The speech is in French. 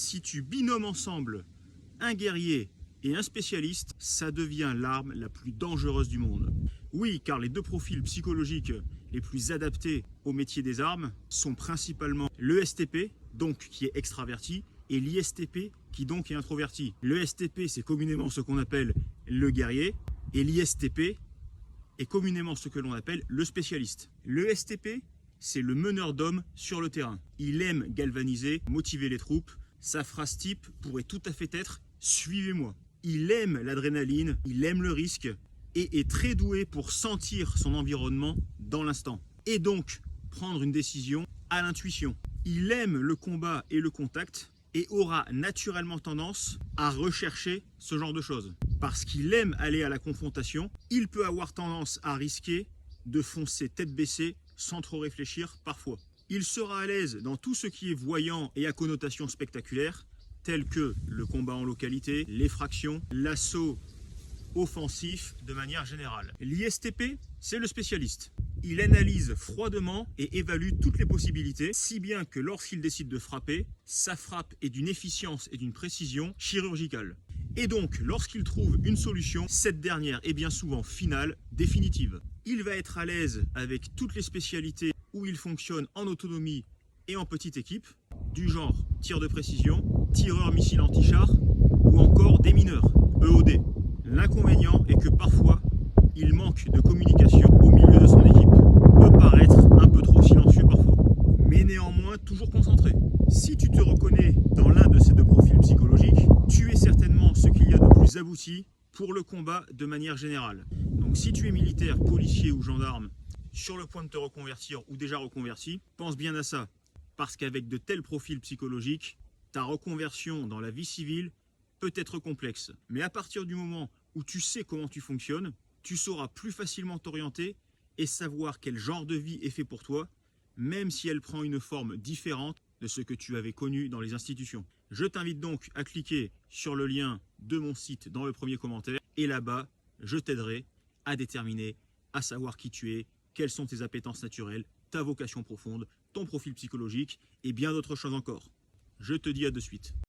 Si tu binômes ensemble un guerrier et un spécialiste, ça devient l'arme la plus dangereuse du monde. Oui, car les deux profils psychologiques les plus adaptés au métier des armes sont principalement l'ESTP, donc qui est extraverti, et l'ISTP, qui donc est introverti. L'ESTP, c'est communément ce qu'on appelle le guerrier, et l'ISTP est communément ce que l'on appelle le spécialiste. L'ESTP, c'est le meneur d'hommes sur le terrain. Il aime galvaniser, motiver les troupes. Sa phrase type pourrait tout à fait être « suivez-moi ». Il aime l'adrénaline, il aime le risque et est très doué pour sentir son environnement dans l'instant. Et donc prendre une décision à l'intuition. Il aime le combat et le contact et aura naturellement tendance à rechercher ce genre de choses. Parce qu'il aime aller à la confrontation, il peut avoir tendance à risquer de foncer tête baissée sans trop réfléchir parfois. Il sera à l'aise dans tout ce qui est voyant et à connotation spectaculaire, tels que le combat en localité, l'effraction, l'assaut offensif de manière générale. L'ISTP, c'est le spécialiste. Il analyse froidement et évalue toutes les possibilités, si bien que lorsqu'il décide de frapper, sa frappe est d'une efficience et d'une précision chirurgicale. Et donc, lorsqu'il trouve une solution, cette dernière est bien souvent finale, définitive. Il va être à l'aise avec toutes les spécialités où il fonctionne en autonomie et en petite équipe, du genre tir de précision, tireur missile anti-char ou encore démineur, EOD. L'inconvénient est que parfois, il manque de communication au milieu de son équipe. Peut paraître un peu trop silencieux parfois, mais néanmoins toujours concentré. Si tu te reconnais dans l'un de ces deux profils psychologiques, tu es certainement ce qu'il y a de plus abouti pour le combat de manière générale. Donc si tu es militaire, policier ou gendarme, sur le point de te reconvertir ou déjà reconverti, pense bien à ça. Parce qu'avec de tels profils psychologiques, ta reconversion dans la vie civile peut être complexe. Mais à partir du moment où tu sais comment tu fonctionnes, tu sauras plus facilement t'orienter et savoir quel genre de vie est fait pour toi, même si elle prend une forme différente de ce que tu avais connu dans les institutions. Je t'invite donc à cliquer sur le lien de mon site dans le premier commentaire et là-bas, je t'aiderai à déterminer, à savoir qui tu es, quelles sont tes appétences naturelles, ta vocation profonde, ton profil psychologique et bien d'autres choses encore. Je te dis à de suite.